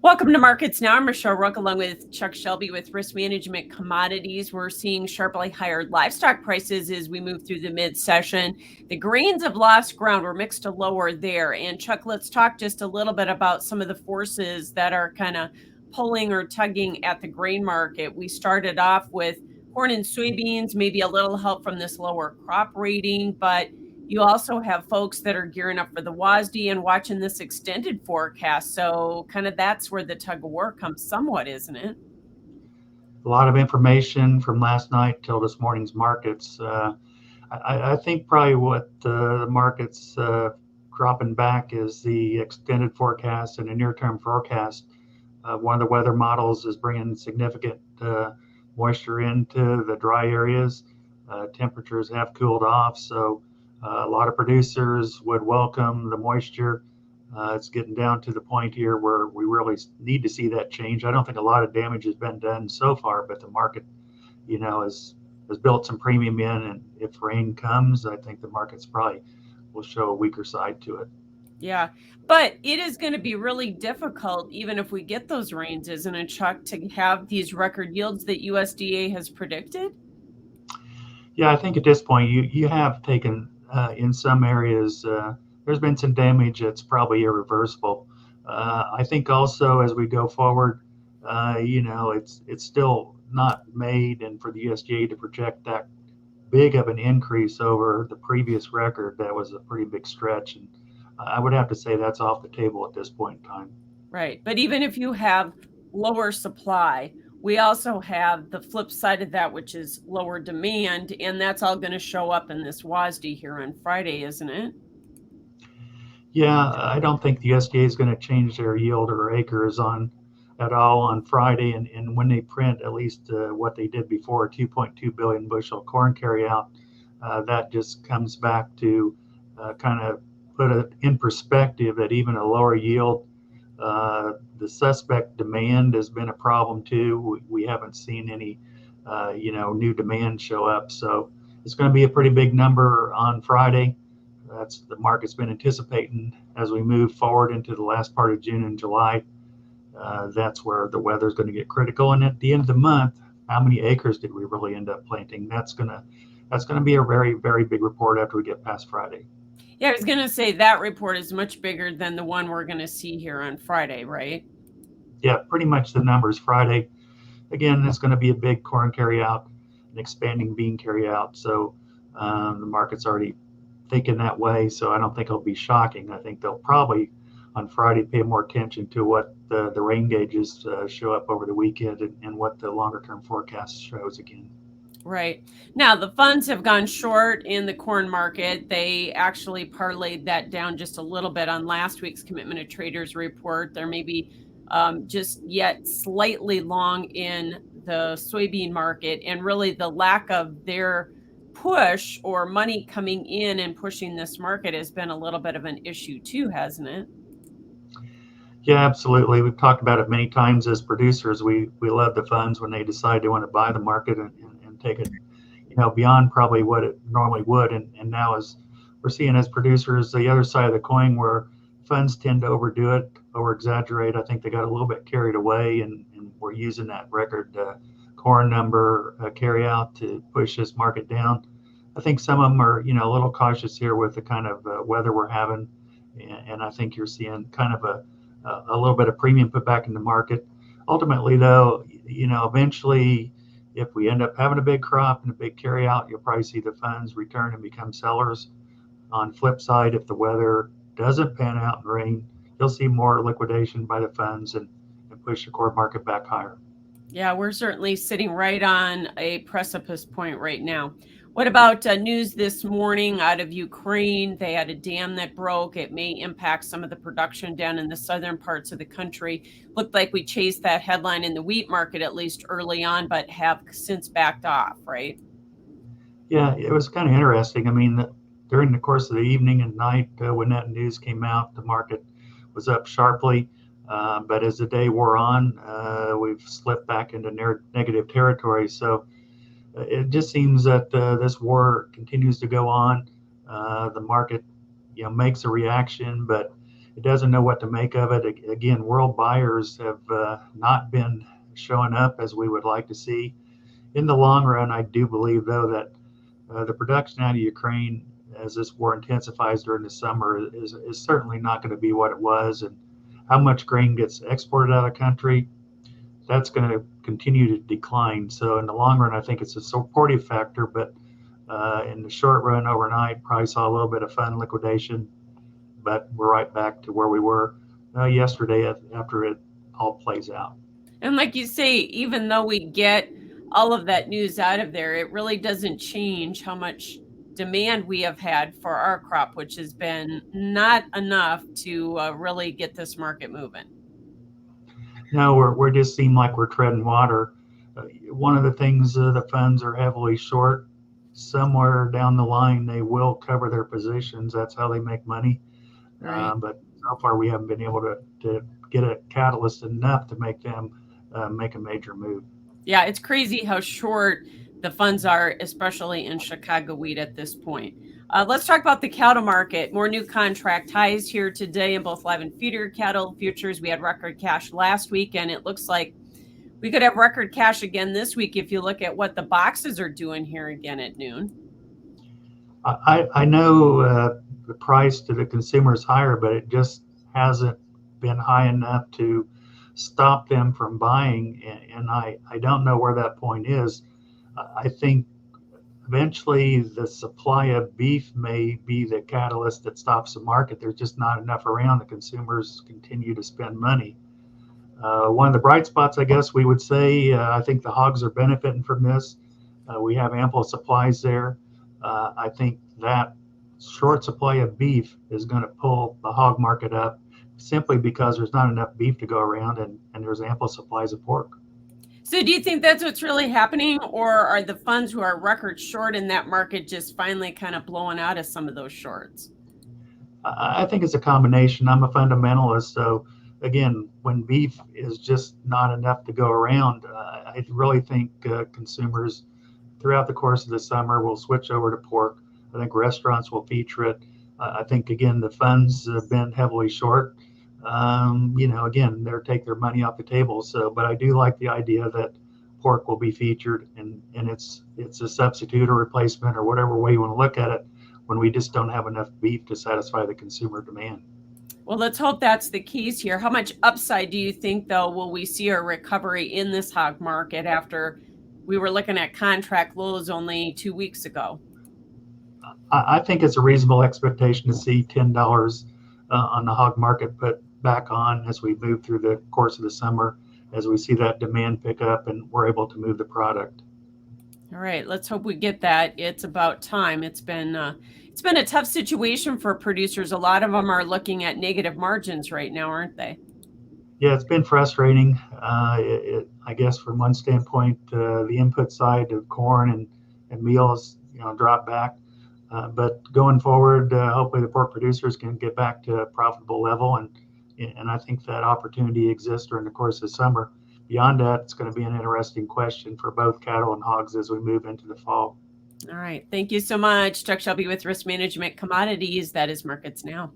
Welcome to Markets Now. I'm Michelle Rook along with Chuck Shelby with Risk Management Commodities. We're seeing sharply higher livestock prices as we move through the mid-session. The grains have lost ground. We're mixed to lower there. And Chuck, let's talk just a little bit about some of the forces that are kind of pulling or tugging at the grain market. We started off with corn and soybeans, maybe a little help from this lower crop rating, but you also have folks that are gearing up for the WASDE and watching this extended forecast. So kind of that's where the tug of war comes somewhat, isn't it? A lot of information from last night till this morning's markets. I think probably what the market's dropping back is the extended forecast and the near-term forecast. One of the weather models is bringing significant moisture into the dry areas. Temperatures have cooled off, so a lot of producers would welcome the moisture. It's getting down to the point here where we really need to see that change. I don't think a lot of damage has been done so far, but the market, has built some premium in, and if rain comes, I think the market's probably will show a weaker side to it. Yeah. But it is going to be really difficult, even if we get those rains, isn't it, Chuck, to have these record yields that USDA has predicted? Yeah, I think at this point you have taken in some areas. There's been some damage that's probably irreversible. I think also as we go forward, it's still not made, and for the USDA to project that big of an increase over the previous record, that was a pretty big stretch, and I would have to say that's off the table at this point in time. Right. But even if you have lower supply, we also have the flip side of that, which is lower demand. And that's all going to show up in this WASDE here on Friday, isn't it? Yeah, I don't think the USDA is going to change their yield or acres on at all on Friday, and when they print at least what they did before, 2.2 billion bushel corn carryout, that just comes back to kind of put it in perspective that even a lower yield, the suspect demand has been a problem too. We haven't seen any, new demand show up, so it's going to be a pretty big number on Friday. That's the market's been anticipating as we move forward into the last part of June and July. That's where the weather is going to get critical. And at the end of the month, how many acres did we really end up planting? That's gonna be a very, very big report after we get past Friday. Yeah, I was going to say that report is much bigger than the one we're going to see here on Friday, right? Yeah, pretty much the numbers Friday. Again, it's going to be a big corn carry out, an expanding bean carry out. So the market's already thinking that way. So I don't think it'll be shocking. I think they'll probably on Friday pay more attention to what the rain gauges show up over the weekend, and what the longer term forecast shows again. Right. Now, the funds have gone short in the corn market. They actually parlayed that down just a little bit on last week's Commitment of Traders report. They're maybe just yet slightly long in the soybean market, and really the lack of their push or money coming in and pushing this market has been a little bit of an issue too, hasn't it? Yeah, absolutely. We've talked about it many times as producers. We love the funds when they decide they want to buy the market, and take it, beyond probably what it normally would. And now as we're seeing as producers, the other side of the coin where funds tend to overdo it, over exaggerate. I think they got a little bit carried away, and we're using that record corn number carry out to push this market down. I think some of them are, a little cautious here with the kind of weather we're having, and I think you're seeing kind of a little bit of premium put back in the market. Ultimately, though, eventually, if we end up having a big crop and a big carry out, you'll probably see the funds return and become sellers. On flip side, if the weather doesn't pan out and rain, you'll see more liquidation by the funds, and push the core market back higher. Yeah, we're certainly sitting right on a precipice point right now. What about news this morning out of Ukraine? They had a dam that broke. It may impact some of the production down in the southern parts of the country. Looked like we chased that headline in the wheat market at least early on, but have since backed off, right? Yeah, it was kind of interesting. I mean, during the course of the evening and night, when that news came out, the market was up sharply. But as the day wore on, we've slipped back into negative territory. So it just seems that this war continues to go on. The market, makes a reaction, but it doesn't know what to make of it. Again, world buyers have not been showing up as we would like to see. In the long run, I do believe, though, that the production out of Ukraine, as this war intensifies during the summer, is certainly not going to be what it was. And how much grain gets exported out of the country, that's going to continue to decline. So in the long run, I think it's a supportive factor, but in the short run, overnight, probably saw a little bit of fund liquidation, but we're right back to where we were yesterday after it all plays out. And like you say, even though we get all of that news out of there, it really doesn't change how much demand we have had for our crop, which has been not enough to really get this market moving. No, we're just seem like we're treading water. One of the things the funds are heavily short. Somewhere down the line, they will cover their positions. That's how they make money. Right. But so far, we haven't been able to get a catalyst enough to make them make a major move. Yeah, it's crazy how short the funds are, especially in Chicago wheat at this point. Let's talk about the cattle market. More new contract highs here today in both live and feeder cattle futures. We had record cash last week, and it looks like we could have record cash again this week if you look at what the boxes are doing here again at noon. I know the price to the consumer is higher, but it just hasn't been high enough to stop them from buying. And I don't know where that point is. I think eventually the supply of beef may be the catalyst that stops the market. There's just not enough around. The consumers continue to spend money. One of the bright spots, I guess we would say, I think the hogs are benefiting from this. We have ample supplies there. I think that short supply of beef is going to pull the hog market up simply because there's not enough beef to go around and there's ample supplies of pork. So do you think that's what's really happening, or are the funds who are record short in that market just finally kind of blowing out of some of those shorts? I think it's a combination. I'm a fundamentalist, so again, when beef is just not enough to go around, I really think consumers throughout the course of the summer will switch over to pork. I think restaurants will feature it. I think again the funds have been heavily short. Again, they're take their money off the table. So, but I do like the idea that pork will be featured, and it's a substitute or replacement or whatever way you want to look at it when we just don't have enough beef to satisfy the consumer demand. Well, let's hope that's the case here. How much upside do you think, though, will we see a recovery in this hog market after we were looking at contract lows only 2 weeks ago? I think it's a reasonable expectation to see $10 on the hog market put back on as we move through the course of the summer, as we see that demand pick up and we're able to move the product. All right, let's hope we get that. It's about time. It's been a tough situation for producers. A lot of them are looking at negative margins right now, aren't they? Yeah, it's been frustrating. I guess from one standpoint, the input side of corn and meals, dropped back. But going forward, hopefully the pork producers can get back to a profitable level, and I think that opportunity exists during the course of the summer. Beyond that, it's going to be an interesting question for both cattle and hogs as we move into the fall. All right. Thank you so much. Chuck Shelby with Risk Management Commodities. That is Markets Now.